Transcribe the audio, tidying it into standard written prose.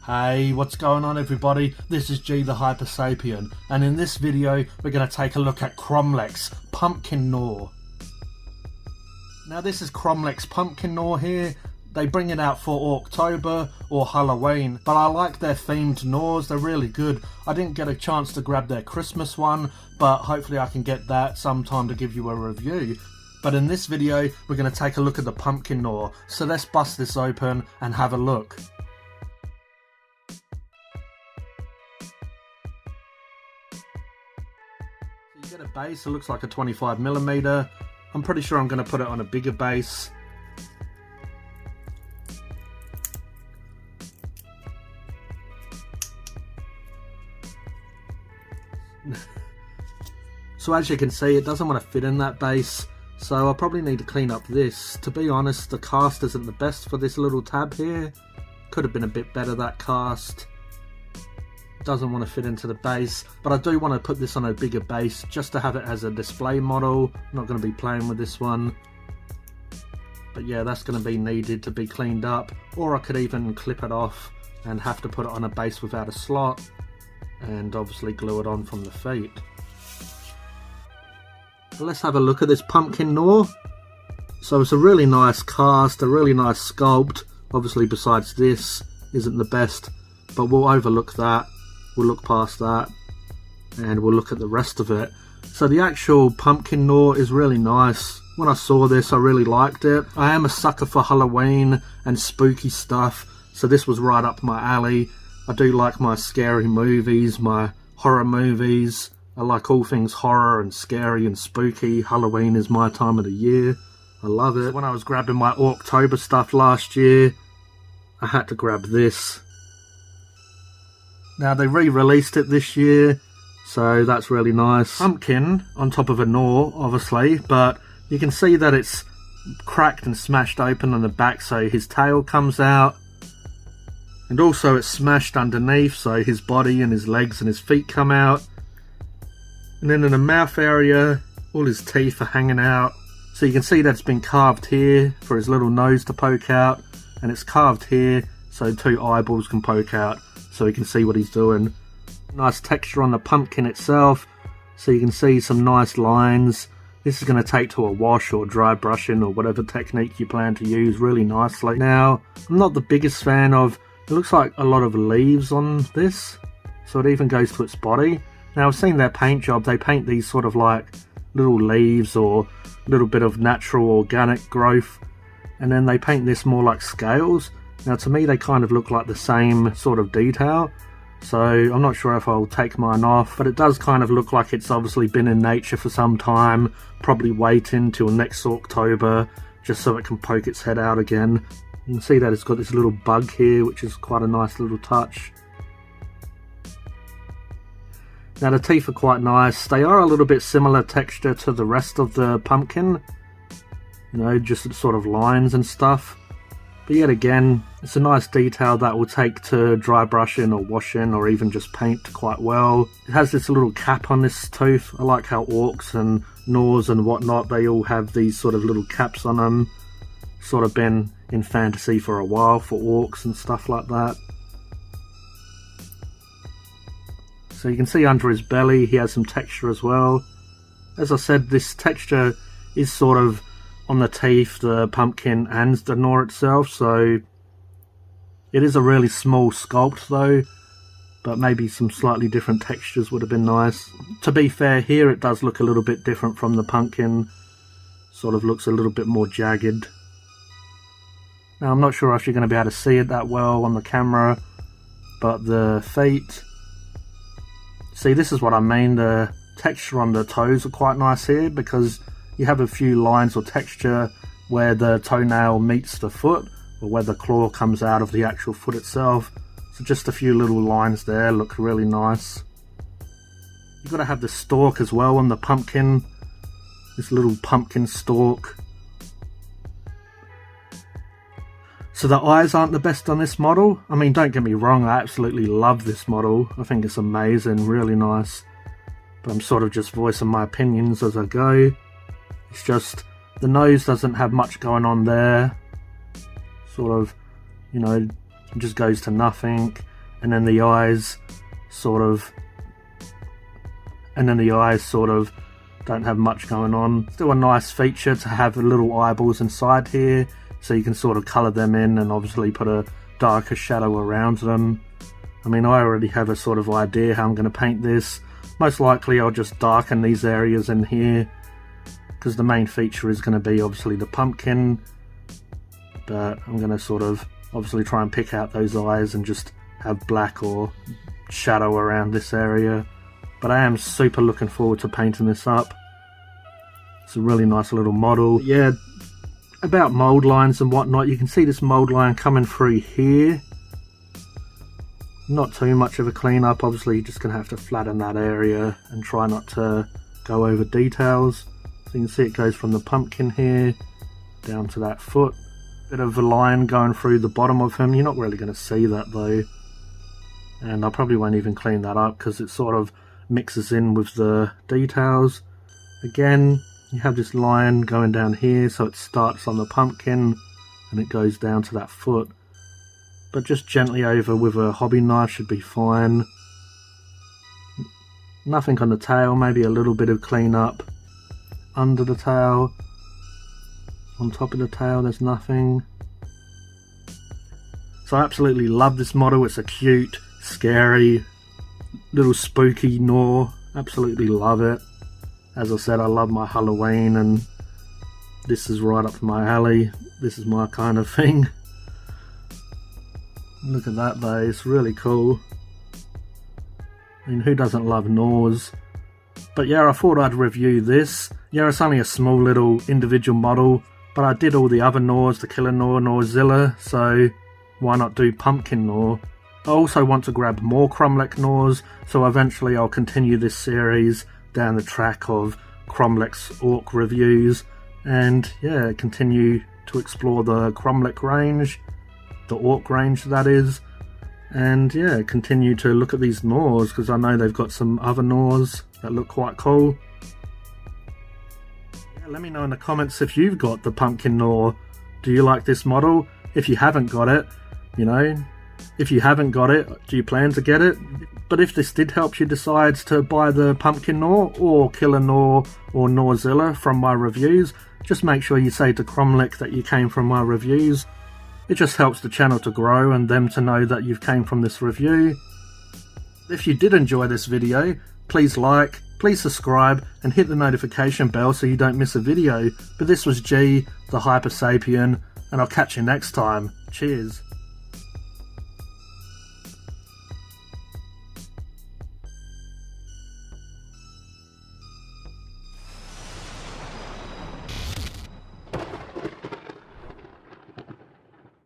Hey, what's going on everybody? This is G The Hypersapien, and in this video we're going to take a look at Kromlech's pumpkin gnaw. Now this is Kromlech's pumpkin gnaw here. They bring it out for October or Halloween, but I like their themed gnaws, they're really good. I didn't get a chance to grab their Christmas one, but hopefully I can get that sometime to give you a review. But in this video we're going to take a look at the pumpkin gnaw, so let's bust this open and have a look. You get a base, it looks like a 25mm. I'm pretty sure I'm going to put it on a bigger base. So as you can see, it doesn't want to fit in that base, so I'll probably need to clean up this. To be honest, the cast isn't the best for this little tab here. Could have been a bit better, that cast. Doesn't want to fit into the base, but I do want to put this on a bigger base just to have it as a display model. I'm not going to be playing with this one, but yeah, that's going to be needed to be cleaned up, or I could even clip it off and have to put it on a base without a slot and obviously glue it on from the feet. But let's have a look at this pumpkin gnaw. So it's a really nice cast, a really nice sculpt. Obviously besides this isn't the best, but we'll overlook that. We'll look past that and we'll look at the rest of it. So the actual pumpkin gnaw is really nice. When I saw this, I really liked it. I am a sucker for Halloween and spooky stuff, so this was right up my alley. I do like my scary movies, my horror movies. I like all things horror and scary and spooky. Halloween is my time of the year. I love it. When I was grabbing my ORKTOBER stuff last year, I had to grab this. Now they re-released it this year, so that's really nice. Pumpkin on top of a gnaw, obviously, but you can see that it's cracked and smashed open on the back, so his tail comes out. And also it's smashed underneath, so his body and his legs and his feet come out. And then in the mouth area, all his teeth are hanging out. So you can see that it's been carved here for his little nose to poke out, and it's carved here so two eyeballs can poke out, so you can see what he's doing. Nice texture on the pumpkin itself, so you can see some nice lines. This is going to take to a wash or dry brushing or whatever technique you plan to use really nicely. Now, I'm not the biggest fan of, it looks like a lot of leaves on this, so it even goes to its body. Now I've seen their paint job, they paint these sort of like little leaves or a little bit of natural organic growth, and then they paint this more like scales. Now to me they kind of look like the same sort of detail, so I'm not sure if I'll take mine off, but it does kind of look like it's obviously been in nature for some time, probably waiting till next October just so it can poke its head out again. You can see that it's got this little bug here, which is quite a nice little touch. Now the teeth are quite nice, they are a little bit similar texture to the rest of the pumpkin, you know, just sort of lines and stuff. But yet again, it's a nice detail that will take to dry brushing or washing or even just paint quite well. It has this little cap on this tooth. I like how orcs and gnaws and whatnot, they all have these sort of little caps on them. Sort of been in fantasy for a while for orcs and stuff like that. So you can see under his belly he has some texture as well. As I said, this texture is sort of on the teeth, the pumpkin and the gnaw itself, so it is a really small sculpt though, but maybe some slightly different textures would have been nice. To be fair, here it does look a little bit different from the pumpkin, sort of looks a little bit more jagged. Now I'm not sure if you're going to be able to see it that well on the camera, but the feet, see, this is what I mean, the texture on the toes are quite nice here because you have a few lines or texture where the toenail meets the foot or where the claw comes out of the actual foot itself. So just a few little lines there look really nice. You've got to have the stalk as well on the pumpkin, this little pumpkin stalk. So the eyes aren't the best on this model. I mean, don't get me wrong, I absolutely love this model. I think it's amazing, really nice. But I'm sort of just voicing my opinions as I go. It's just the nose doesn't have much going on there. Sort of, you know, just goes to nothing. and then the eyes sort of don't have much going on. Still a nice feature to have the little eyeballs inside here, so you can sort of colour them in and obviously put a darker shadow around them. I mean, I already have a sort of idea how I'm going to paint this. Most likely I'll just darken these areas in here, because the main feature is going to be obviously the pumpkin, but I'm going to sort of obviously try and pick out those eyes and just have black or shadow around this area. But I am super looking forward to painting this up. It's a really nice little model. Yeah, about mold lines and whatnot, you can see this mold line coming through here. Not too much of a cleanup, obviously you're just going to have to flatten that area and try not to go over details. So you can see it goes from the pumpkin here down to that foot. Bit of a line going through the bottom of him. You're not really going to see that though. And I probably won't even clean that up because it sort of mixes in with the details. Again, you have this line going down here, so it starts on the pumpkin and it goes down to that foot. But just gently over with a hobby knife should be fine. Nothing on the tail, maybe a little bit of cleanup under the tail. On top of the tail there's nothing. So I absolutely love this model. It's a cute, scary, little spooky Gnaw. Absolutely love it. As I said, I love my Halloween, and this is right up my alley. This is my kind of thing. Look at that though, it's really cool. I mean, who doesn't love Gnaws? But yeah, I thought I'd review this. Yeah, it's only a small little individual model, but I did all the other Gnaws, the Killer Gnaw, Gnawzilla, so why not do Pumpkin Gnaw? I also want to grab more Kromlech Gnaws, so eventually I'll continue this series down the track of Kromlech's Orc reviews, and yeah, continue to explore the Kromlech range, the Orc range that is, and yeah, continue to look at these Gnaws, because I know they've got some other Gnaws that look quite cool. Yeah, let me know in the comments if you've got the Pumpkin Gnaw. Do you like this model? If you haven't got it, you know, if you haven't got it, do you plan to get it? But if this did help you decide to buy the Pumpkin Gnaw or Killer Gnaw or Gnawzilla from my reviews, just make sure you say to Kromlech that you came from my reviews. It just helps the channel to grow and them to know that you've came from this review. If you did enjoy this video, please like, please subscribe and hit the notification bell so you don't miss a video. But this was G The Hypersapien, and I'll catch you next time. Cheers.